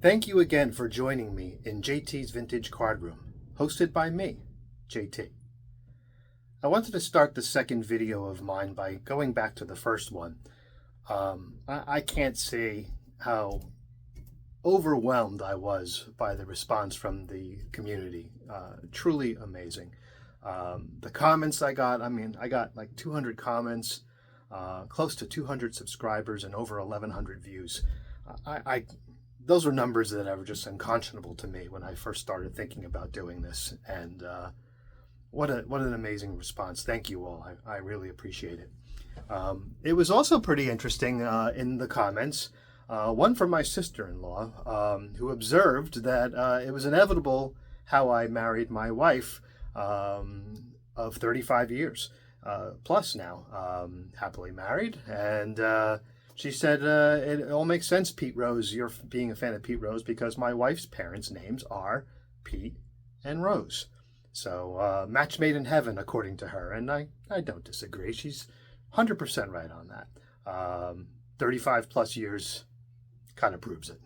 Thank you again for joining me in JT's Vintage Card Room, hosted by me, JT. I wanted to start the second video of mine by going back to the first one. I can't say how overwhelmed I was by the response from the community. Truly amazing. The comments I got like 200 comments, close to 200 subscribers, and over 1,100 views. Those were numbers that were just unconscionable to me when I first started thinking about doing this. And what an amazing response. Thank you all. I really appreciate it. It was also pretty interesting in the comments. One from my sister-in-law who observed that it was inevitable how I married my wife of 35 years plus now, happily married. And she said, it all makes sense, Pete Rose, you're being a fan of Pete Rose, because my wife's parents' names are Pete and Rose. So match made in heaven, according to her. And I don't disagree. She's 100% right on that. 35 plus years kind of proves it.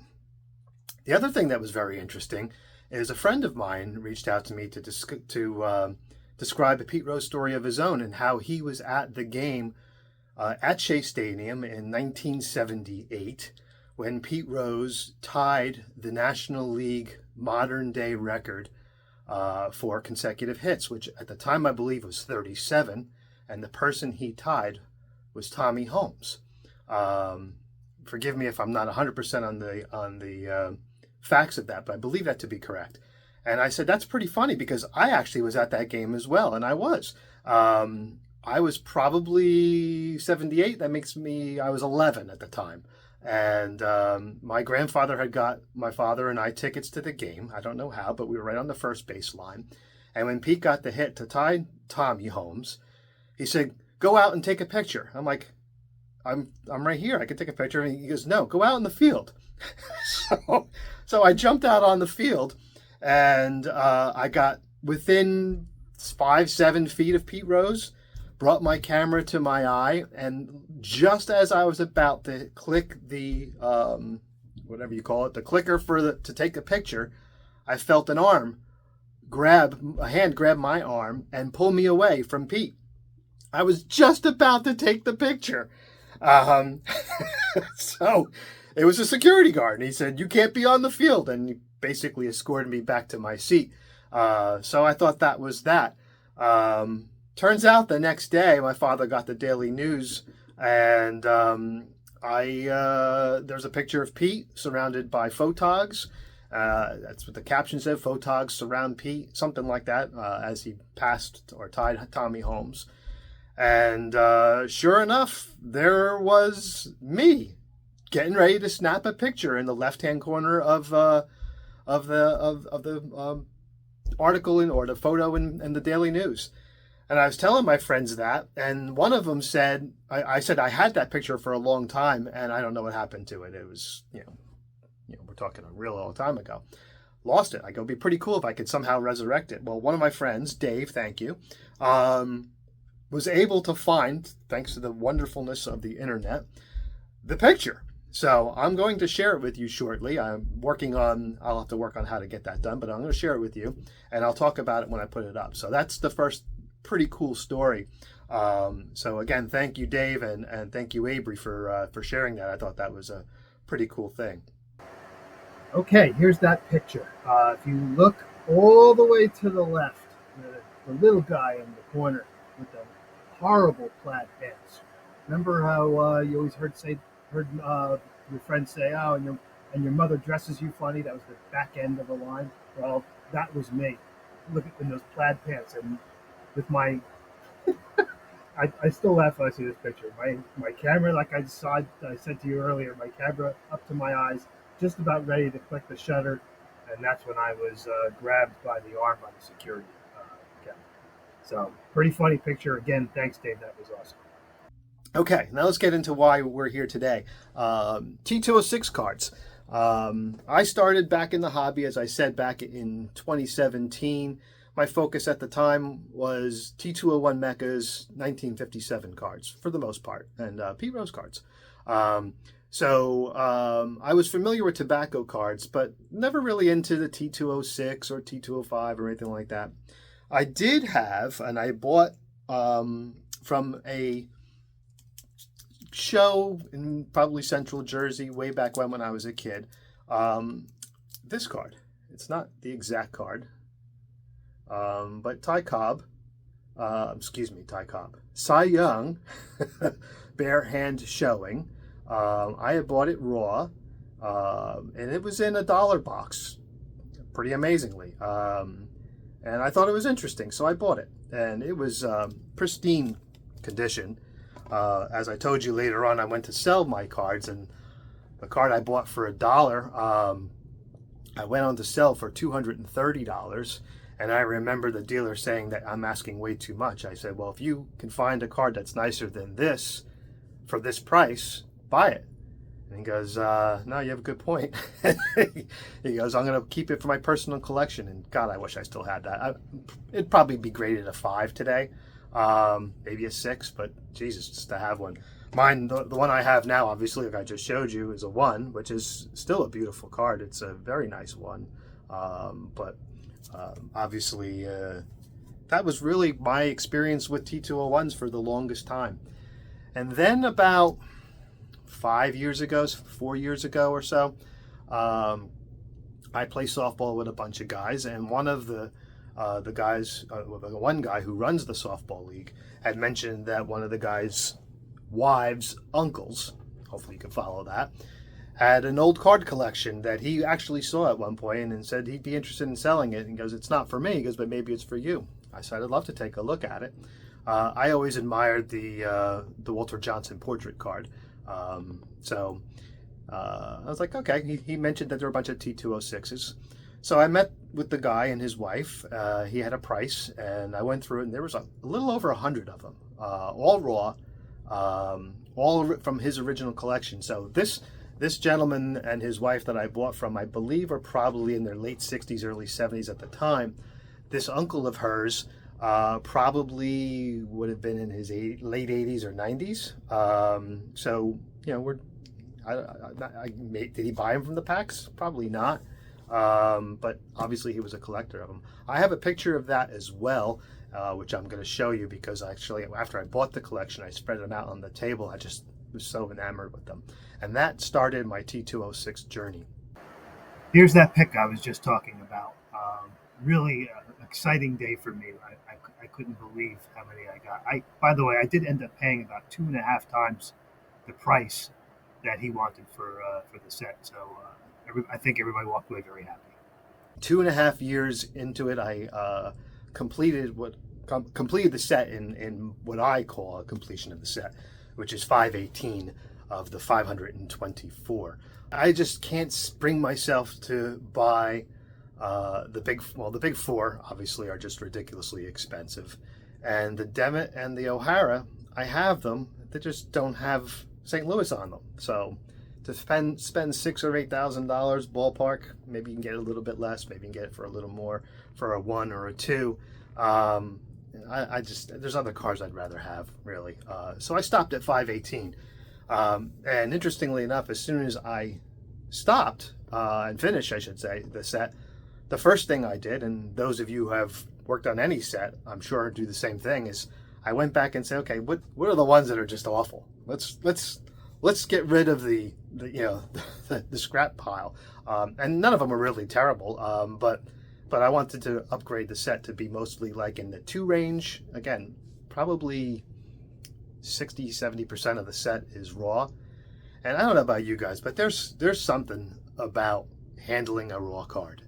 The other thing that was very interesting is a friend of mine reached out to me to describe a Pete Rose story of his own and how he was at the game at Shea Stadium in 1978 when Pete Rose tied the National League modern day record for consecutive hits, which at the time I believe was 37, and the person he tied was Tommy Holmes. Forgive me if I'm not 100% on the facts of that, but I believe that to be correct. And I said, that's pretty funny because I actually was at that game as well, and I was. I was probably 78. That makes me, I was 11 at the time. And my grandfather had got my father and I tickets to the game. I don't know how, but we were right on the first base line. And when Pete got the hit to tie Tommy Holmes, he said, go out and take a picture. I'm like, I'm right here. I can take a picture. And he goes, no, go out in the field. So I jumped out on the field, and I got within 5-7 feet of Pete Rose, brought my camera to my eye, and just as I was about to click the whatever you call it, the clicker to take a picture, I felt a hand grab my arm and pull me away from Pete. I was just about to take the picture. So it was a security guard, and he said, you can't be on the field, and he basically escorted me back to my seat. So I thought that was that. Turns out the next day, my father got the Daily News, and there's a picture of Pete surrounded by photogs. That's what the caption said, photogs surround Pete, something like that, as he passed or tied Tommy Holmes. And sure enough, there was me getting ready to snap a picture in the left-hand corner of the article or the photo in the Daily News. And I was telling my friends that, and one of them said, I said I had that picture for a long time, and I don't know what happened to it. It was, we're talking a real long time ago. Lost it. I go, it'd be pretty cool if I could somehow resurrect it. Well, one of my friends, Dave, thank you, was able to find, thanks to the wonderfulness of the internet, the picture. So I'm going to share it with you shortly. I'll have to work on how to get that done, but I'm going to share it with you, and I'll talk about it when I put it up. So that's the first pretty cool story. So again, thank you, Dave, and thank you, Avery, for sharing that. I thought that was a pretty cool thing. Okay, here's that picture. If you look all the way to the left, the little guy in the corner with the horrible plaid pants. Remember how you always heard your friends say, oh, and your mother dresses you funny? That was the back end of the line. Well, that was me. Look at in those plaid pants, and with my I still laugh when I see this picture. My camera, like I said to you earlier, my camera up to my eyes, just about ready to click the shutter, and that's when I was grabbed by the arm by the security camera. So pretty funny picture. Again, thanks, Dave. That was awesome. Okay, now let's get into why we're here today. T206 cards. I started back in the hobby, as I said, back in 2017. My focus at the time was T201 Mecca's 1957 cards, for the most part, and Pete Rose cards. So I was familiar with tobacco cards, but never really into the T206 or T205 or anything like that. I did have, and I bought from a show in probably Central Jersey way back when I was a kid. This card. It's not the exact card, but Ty Cobb, Ty Cobb, Cy Young, bare hand showing. I had bought it raw, and it was in a dollar box, pretty amazingly. And I thought it was interesting, so I bought it. And it was pristine condition. As I told you later on, I went to sell my cards, and the card I bought for $1, I went on to sell for $230. And I remember the dealer saying that I'm asking way too much. I said, well, if you can find a card that's nicer than this for this price, buy it. And he goes, no, you have a good point. He goes, I'm going to keep it for my personal collection. And God, I wish I still had that. It'd probably be graded a 5 today, maybe a 6, but Jesus, just to have one. Mine, the one I have now, obviously, like I just showed you, is a 1, which is still a beautiful card. It's a very nice one. Obviously, that was really my experience with T201s for the longest time. And then about 4 years ago or so, I play softball with a bunch of guys, and one of the guys, one guy who runs the softball league, had mentioned that one of the guys' wives' uncles, hopefully you can follow that, had an old card collection that he actually saw at one point and said he'd be interested in selling it. And he goes, it's not for me. He goes, but maybe it's for you. I said, I'd love to take a look at it. I always admired the Walter Johnson portrait card. I was like, okay. He mentioned that there were a bunch of T206s. So I met with the guy and his wife. He had a price, and I went through it, and there was a little over 100 of them, all raw, all from his original collection. So this gentleman and his wife that I bought from, I believe, are probably in their late 60s, early 70s at the time. This uncle of hers probably would have been in his late 80s or 90s. So, you know, did he buy them from the packs? Probably not. But obviously he was a collector of them. I have a picture of that as well, which I'm going to show you, because actually after I bought the collection, I spread them out on the table. I just was so enamored with them. And that started my T206 journey. Here's that pick I was just talking about. Really an exciting day for me. I couldn't believe how many I got. By the way, I did end up paying about 2.5 times the price that he wanted for the set. So I think everybody walked away very happy. 2.5 years into it, I completed the set in what I call a completion of the set, which is 518 of the 524. I just can't bring myself to buy the big four. Obviously, are just ridiculously expensive, and the Demet and the O'Hara, I have them. They just don't have St. Louis on them. So to spend $6,000 or $8,000 ballpark, maybe you can get a little bit less. Maybe you can get it for a little more for a 1 or a 2. There's other cars I'd rather have, really. So I stopped at 518. And interestingly enough, as soon as I stopped and finished, I should say, the set, the first thing I did, and those of you who have worked on any set, I'm sure do the same thing, is I went back and said, okay, what are the ones that are just awful? Let's get rid of the scrap pile. And none of them are really terrible, but I wanted to upgrade the set to be mostly like in the 2 range. Again, probably 60-70% of the set is raw. And I don't know about you guys, but there's something about handling a raw card.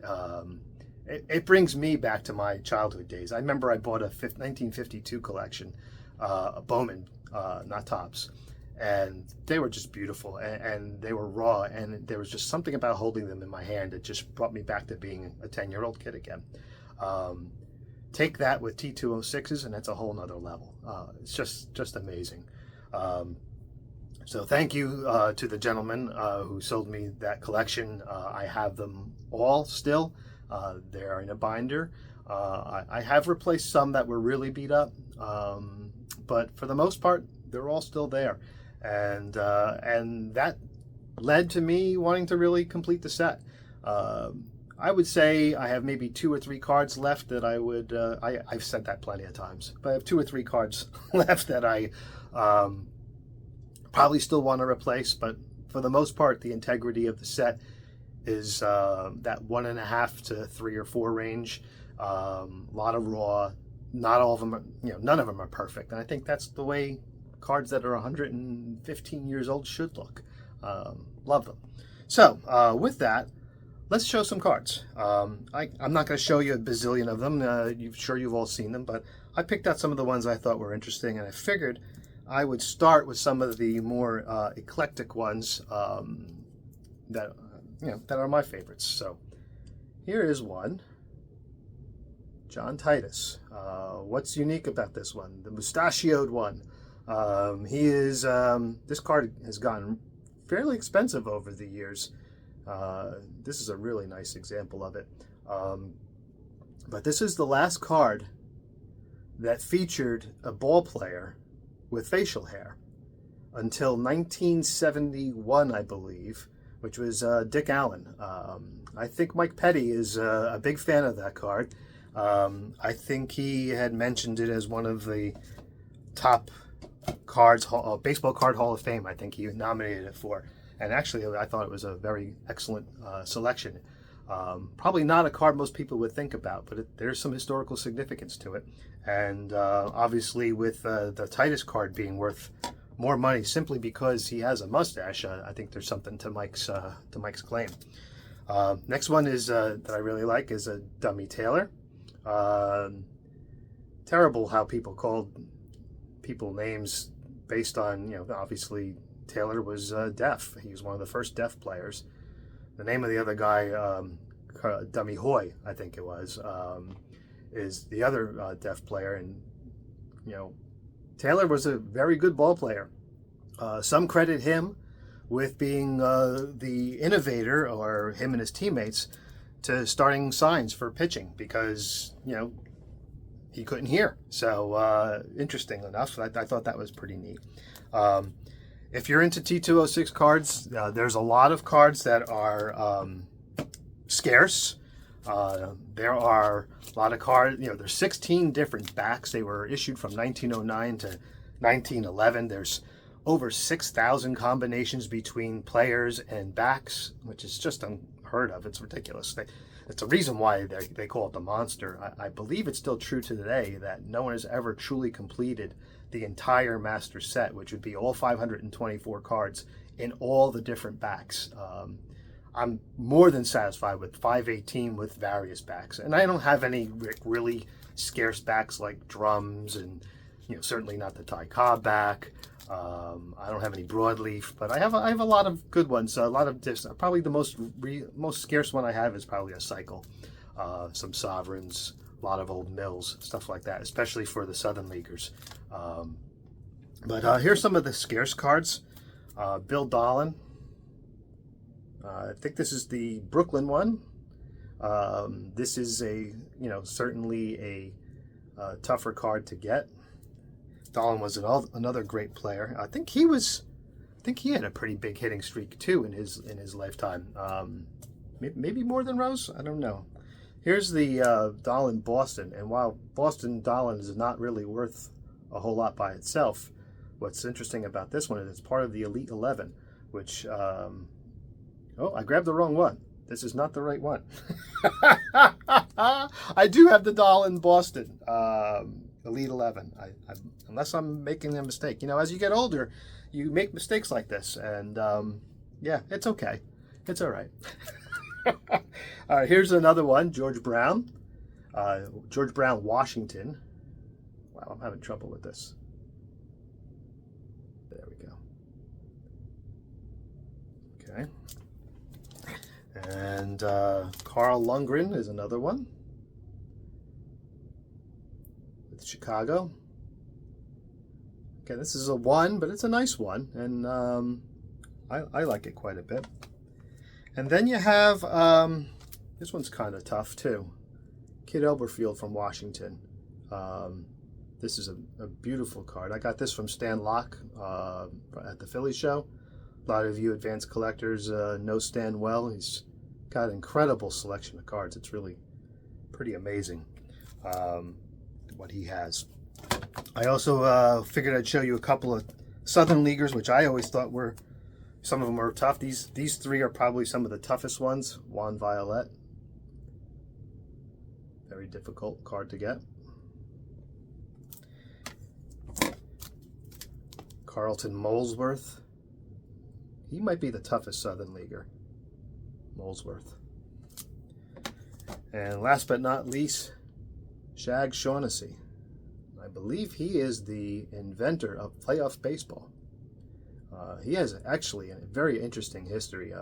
It brings me back to my childhood days. I remember I bought a 1952 collection, a Bowman, not Topps, and they were just beautiful, and they were raw, and there was just something about holding them in my hand that just brought me back to being a 10-year-old kid again. Take that with T206s, and that's a whole nother level. It's just amazing. So thank you to the gentleman who sold me that collection. I have them all still. They're in a binder. I have replaced some that were really beat up, but for the most part, they're all still there. And that led to me wanting to really complete the set. I would say I have maybe 2 or 3 cards left that I would, I've said that plenty of times, but I have 2 or 3 cards left that I probably still want to replace, but for the most part, the integrity of the set is that 1.5 to 3 or 4 range. A lot of raw, not all of them are, none of them are perfect. And I think that's the way cards that are 115 years old should look. Love them. So with that, let's show some cards. I'm not going to show you a bazillion of them. Sure you've all seen them, but I picked out some of the ones I thought were interesting, and I figured I would start with some of the more eclectic ones that are my favorites. So here is one, John Titus. What's unique about this one? The mustachioed one. This card has gotten fairly expensive over the years. This is a really nice example of it. But this is the last card that featured a ball player with facial hair until 1971, I believe, which was Dick Allen. I think Mike Petty is a big fan of that card. I think he had mentioned it as one of the top cards, Baseball Card Hall of Fame. I think he nominated it for. And actually, I thought it was a very excellent selection. Probably not a card most people would think about, but there's some historical significance to it. And obviously, with the Titus card being worth more money simply because he has a mustache, I think there's something to Mike's claim. Next one is that I really like is a Dummy Taylor. Terrible how people called people names based on, obviously Taylor was deaf. He was one of the first deaf players. The name of the other guy, Dummy Hoy, I think it was, is the other deaf player. And, Taylor was a very good ball player. Some credit him with being the innovator, or him and his teammates, to starting signs for pitching because, he couldn't hear. So interesting enough, I thought that was pretty neat. If you're into T206 cards, there's a lot of cards that are scarce. There are a lot of cards, there's 16 different backs. They were issued from 1909 to 1911. There's over 6,000 combinations between players and backs, which is just unheard of. It's ridiculous. It's a reason why they call it the monster. I believe it's still true to today that no one has ever truly completed the entire master set, which would be all 524 cards in all the different backs. I'm more than satisfied with 518 with various backs, and I don't have any really scarce backs like drums, and certainly not the Ty Cobb back. I don't have any broadleaf, but I have a lot of good ones. A lot of probably the most scarce one I have is probably a cycle, some sovereigns, a lot of old mills, stuff like that, especially for the Southern Leaguers. But here's some of the scarce cards. Bill Dolan. I think this is the Brooklyn one. This is certainly a tougher card to get. Dolan was another great player. I think he had a pretty big hitting streak too in his lifetime. Maybe more than Rose. I don't know. Here's the Dolan Boston, and while Boston Dolan is not really worth a whole lot by itself, what's interesting about this one is it's part of the Elite 11, which I grabbed the wrong one. This is not the right one. I do have the Dolan Boston Elite 11. Unless I'm making a mistake. As you get older, you make mistakes like this, and yeah, it's okay. It's all right. All right, here's another one, George Brown. George Brown, Washington. Wow, I'm having trouble with this. There we go. Okay. And Carl Lundgren is another one with Chicago. Okay, this is a 1, but it's a nice one, and I like it quite a bit. And then you have, this one's kind of tough too, Kid Elberfield from Washington. This is a beautiful card. I got this from Stan Locke at the Philly show. A lot of you advanced collectors know Stan well. He's got an incredible selection of cards. It's really pretty amazing what he has. I also figured I'd show you a couple of Southern Leaguers, which I always thought were, some of them were tough. These three are probably some of the toughest ones. Juan Violet. Very difficult card to get. Carlton Molesworth. He might be the toughest Southern Leaguer. Molesworth. And last but not least, Shag Shaughnessy. I believe he is the inventor of playoff baseball. He has actually a very interesting history.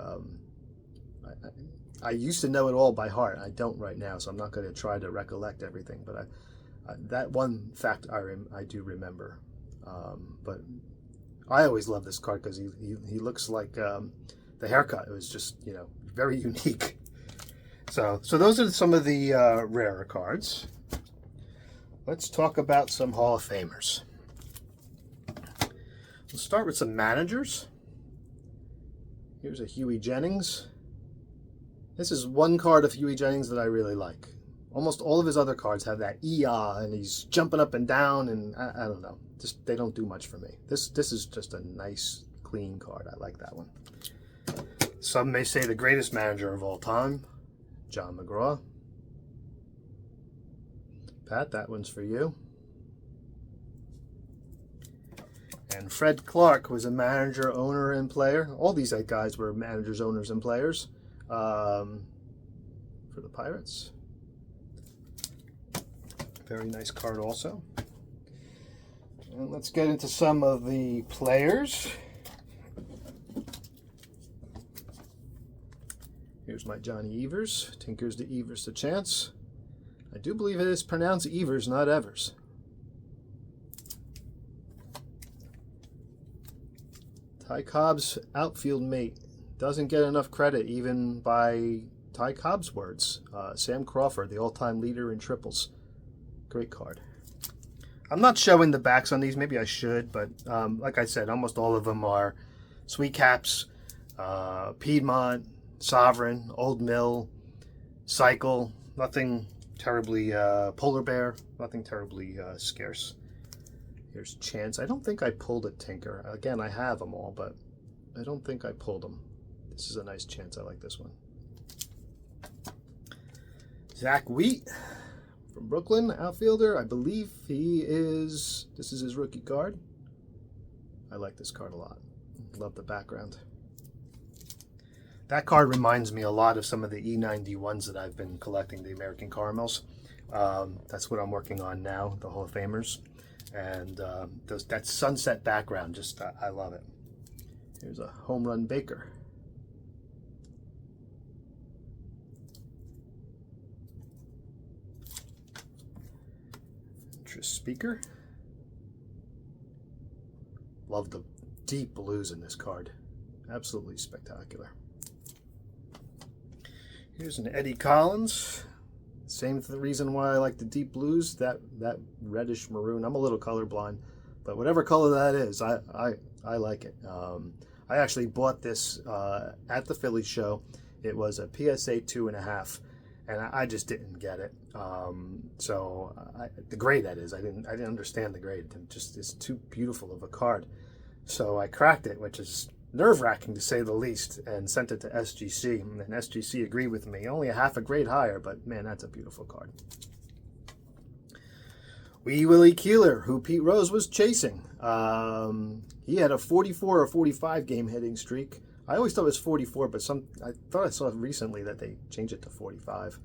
I used to know it all by heart. I don't right now, so I'm not going to try to recollect everything. But that one fact I do remember. But I always love this card because he looks like the haircut. It was just, you know, very unique. So those are some of the rarer cards. Let's talk about some Hall of Famers. We'll start with some managers. Here's a Huey Jennings. This is one card of Huey Jennings that I really like. Almost all of his other cards have that "ee-ah" and he's jumping up and down, and I don't know. Just they don't do much for me. This is just a nice, clean card. I like that one. Some may say the greatest manager of all time, John McGraw. Pat, that one's for you. And Fred Clark was a manager, owner, and player. All these guys were managers, owners, and players for the Pirates. Very nice card also. And let's get into some of the players. Here's my Johnny Evers. Tinkers to Evers to Chance. I do believe it is pronounced Evers, not Evers. Ty Cobb's outfield mate doesn't get enough credit even by Ty Cobb's words. Sam Crawford, the all-time leader in triples. Great card. I'm not showing the backs on these. Maybe I should, but like I said, almost all of them are Sweet Caps, Piedmont, Sovereign, Old Mill, Cycle. Nothing terribly Polar Bear. Nothing terribly scarce. Here's Chance. I don't think I pulled a Tinker. Again, I have them all, but I don't think I pulled them. This is a nice Chance. I like this one. Zach Wheat from Brooklyn, outfielder. I believe this is his rookie card. I like this card a lot. Love the background. That card reminds me a lot of some of the E91s that I've been collecting, the American Caramels. That's what I'm working on now, the Hall of Famers. And that sunset background, just I love it. Here's a Home Run Baker. Speaker. Love the deep blues in this card. Absolutely spectacular. Here's an Eddie Collins. Same reason why I like the deep blues, that reddish maroon. I'm a little colorblind, but whatever color that is, I like it. I actually bought this at the Philly show. It was a PSA 2.5, and I just didn't get it. The grade, that is, I didn't understand the grade. It's too beautiful of a card. So I cracked it, which is nerve-wracking to say the least, and sent it to SGC, and SGC agreed with me. Only a half a grade higher, but man, that's a beautiful card. Wee Willie Keeler, who Pete Rose was chasing. He had a 44 or 45 game hitting streak. I always thought it was 44, but I thought I saw recently that they changed it to 45.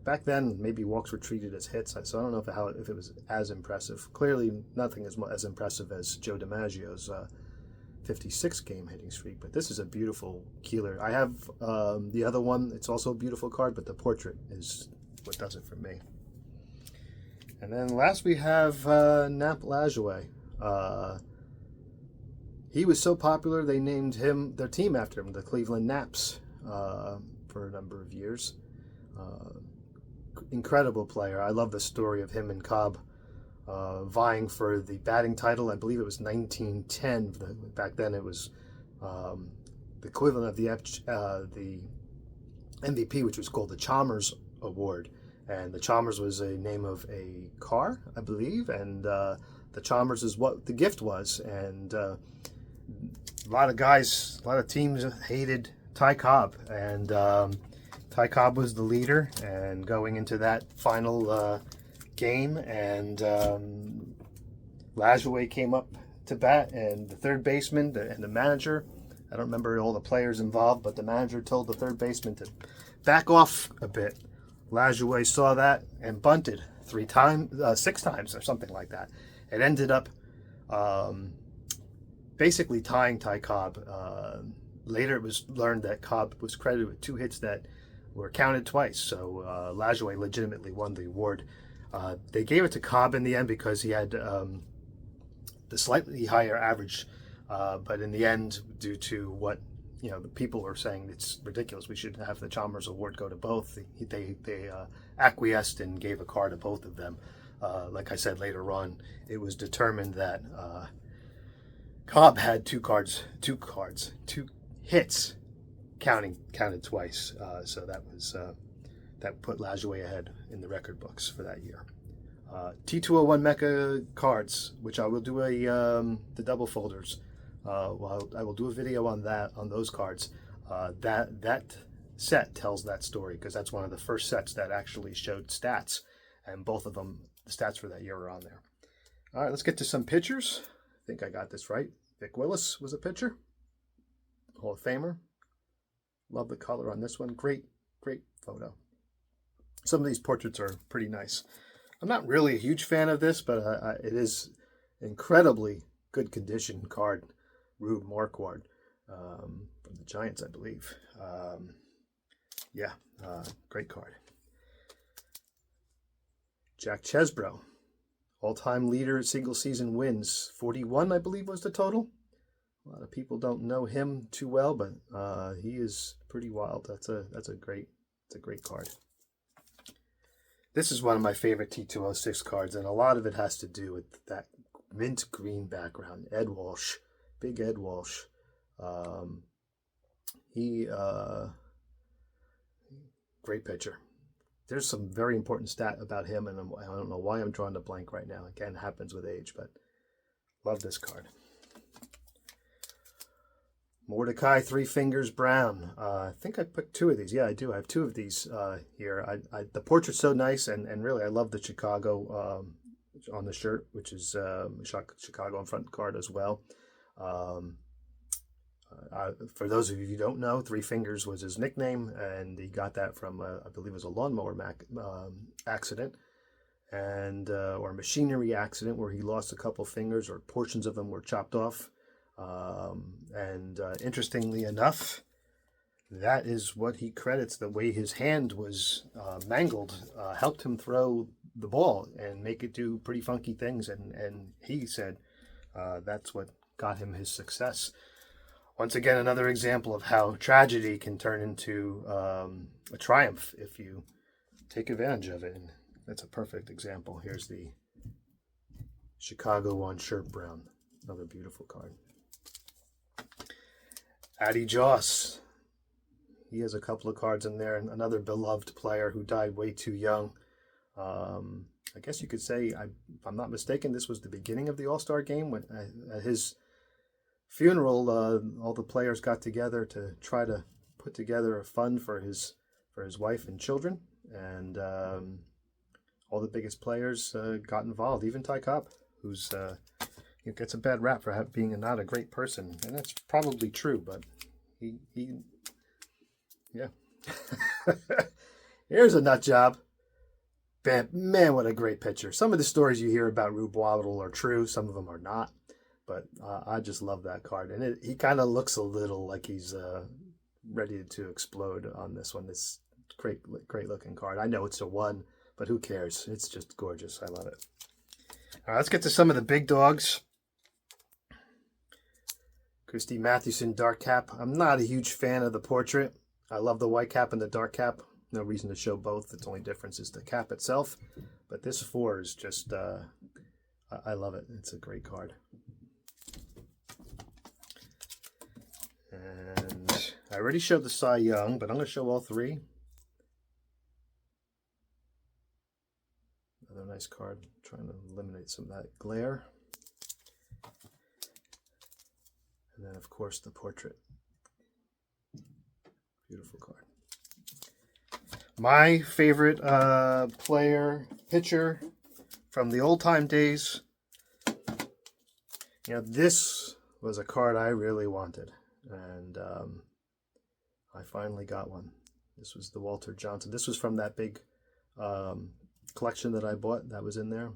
Back then, maybe walks were treated as hits, so I don't know if it was as impressive. Clearly, nothing as impressive as Joe DiMaggio's 56 game hitting streak, but this is a beautiful Keeler. I have the other one. It's also a beautiful card, but the portrait is what does it for me. And then last we have Nap Lajoie. He was so popular they named their team after him, the Cleveland Naps, for a number of years. Incredible player. I love the story of him and Cobb vying for the batting title. I believe it was 1910. Back then it was the equivalent of the MVP, which was called the Chalmers Award. And the Chalmers was a name of a car, I believe, and the Chalmers is what the gift was. And a lot of teams hated Ty Cobb, and Ty Cobb was the leader. And going into that final game, and Lajoie came up to bat, and the third baseman and the manager, I don't remember all the players involved, but the manager told the third baseman to back off a bit. Lajoie saw that and bunted 6 times or something like that. It ended up basically tying Ty Cobb. Later it was learned that Cobb was credited with 2 hits that were counted twice, so Lajoie legitimately won the award. They gave it to Cobb in the end because he had the slightly higher average, but in the end, due to what the people were saying, it's ridiculous, we should have the Chalmers Award go to both. They acquiesced and gave a card to both of them. Like I said later on, it was determined that Cobb had two hits counted twice. So that put Lajoie ahead in the record books for that year. T201 Mecha Cards, which I will do the double folders. I will do a video on those cards. That set tells that story because that's one of the first sets that actually showed stats, and both of them, the stats for that year are on there. All right, let's get to some pitchers. I think I got this right. Vic Willis was a pitcher, Hall of Famer. Love the color on this one. Great photo. Some of these portraits are pretty nice. I'm not really a huge fan of this, but it is incredibly good condition card. Rube Marquardt from the Giants, I believe. Great card. Jack Chesbro, all-time leader at single season wins. 41, I believe, was the total. A lot of people don't know him too well, but he is pretty wild. That's a great card. This is one of my favorite T206 cards, and a lot of it has to do with that mint green background. Ed Walsh. Big Ed Walsh. Great pitcher. There's some very important stat about him, and I don't know why I'm drawing a blank right now. Again, it happens with age, but love this card. Mordecai Three Fingers Brown. I think I picked 2 of these. Yeah, I do. I have 2 of these here. The portrait's so nice, and really I love the Chicago on the shirt, which is Chicago on front card as well. For those of you who don't know, Three Fingers was his nickname, and he got that from I believe it was a lawnmower accident, and or a machinery accident where he lost a couple fingers or portions of them were chopped off. Interestingly enough, that is what he credits. The way his hand was mangled helped him throw the ball and make it do pretty funky things, and he said that's what got him his success. Once again, another example of how tragedy can turn into a triumph if you take advantage of it. And that's a perfect example. Here's the Chicago on shirt brown. Another beautiful card. Addy Joss. He has a couple of cards in there. And another beloved player who died way too young. I guess you could say, if I'm not mistaken, this was the beginning of the All-Star game. When at his funeral, all the players got together to try to put together a fund for his wife and children, and all the biggest players got involved. Even Ty Cobb, who's gets a bad rap for being not a great person, and that's probably true. But he yeah. Here's a nut job. Man, what a great pitcher. Some of the stories you hear about Rube Waddle are true. Some of them are not. But I just love that card. And he kind of looks a little like he's ready to explode on this one. This great looking card. I know it's a 1, but who cares? It's just gorgeous. I love it. All right, let's get to some of the big dogs. Christy Mathewson, dark cap. I'm not a huge fan of the portrait. I love the white cap and the dark cap. No reason to show both. The only difference is the cap itself. But this 4 is just, I love it. It's a great card. And I already showed the Cy Young, but I'm going to show all three. Another nice card. I'm trying to eliminate some of that glare. And then, of course, the portrait. Beautiful card. My favorite pitcher from the old time days. You know, this was a card I really wanted, and I finally got one. This was the Walter Johnson. This was from that big collection that I bought that was in there.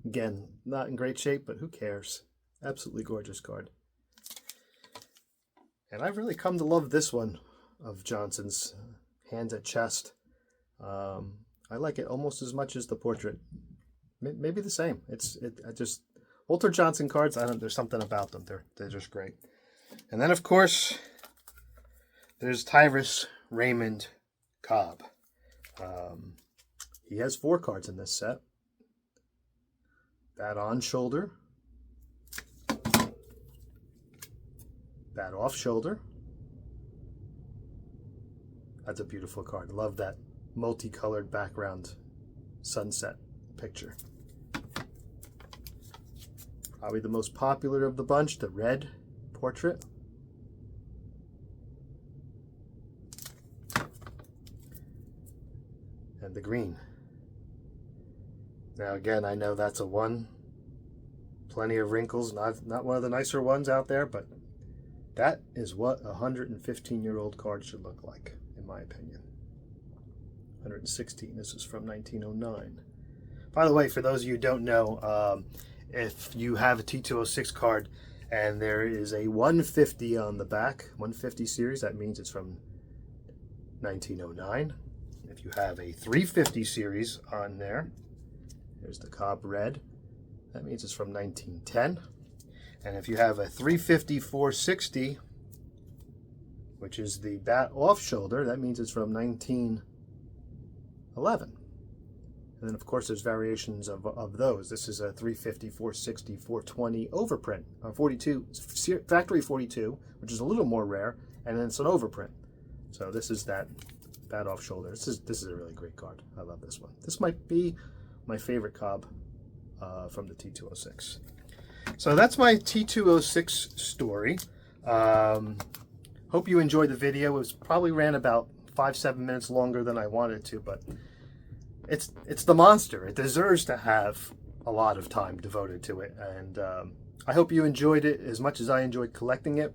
Again, not in great shape, but who cares? Absolutely gorgeous card. And I've really come to love this one of Johnson's, hands at chest. I like it almost as much as the portrait. Maybe the same. I just Walter Johnson cards. There's something about them. They're just great. And then of course there's Tyrus Raymond Cobb. He has 4 cards in this set. That on shoulder. That off shoulder. That's a beautiful card. Love that multicolored background sunset picture. Probably the most popular of the bunch, the red portrait. And the green. Now again, I know that's a 1. Plenty of wrinkles, not one of the nicer ones out there, but that is what a 115-year-old card should look like, in my opinion. 116, this is from 1909. By the way, for those of you who don't know, if you have a T206 card and there is a 150 on the back, 150 series, that means it's from 1909. If you have a 350 series on there, there's the Cobb Red, that means it's from 1910. And if you have a 350 460, which is the bat off shoulder, that means it's from 1911. And then of course there's variations of those. This is a 350 460 420 overprint, 42 factory 42, which is a little more rare, and then it's an overprint. So this is that bat off shoulder. This is a really great card. I love this one. This might be my favorite Cobb from the T206. So that's my T206 story. Hope you enjoyed the video. It was probably ran about 5-7 minutes longer than I wanted to, but it's the monster. It deserves to have a lot of time devoted to it, and I hope you enjoyed it as much as I enjoyed collecting it.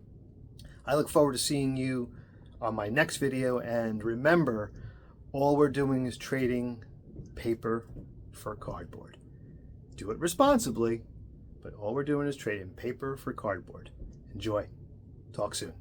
I look forward to seeing you on my next video, and remember, all we're doing is trading paper for cardboard. Do it responsibly, but all we're doing is trading paper for cardboard. Enjoy. Talk soon.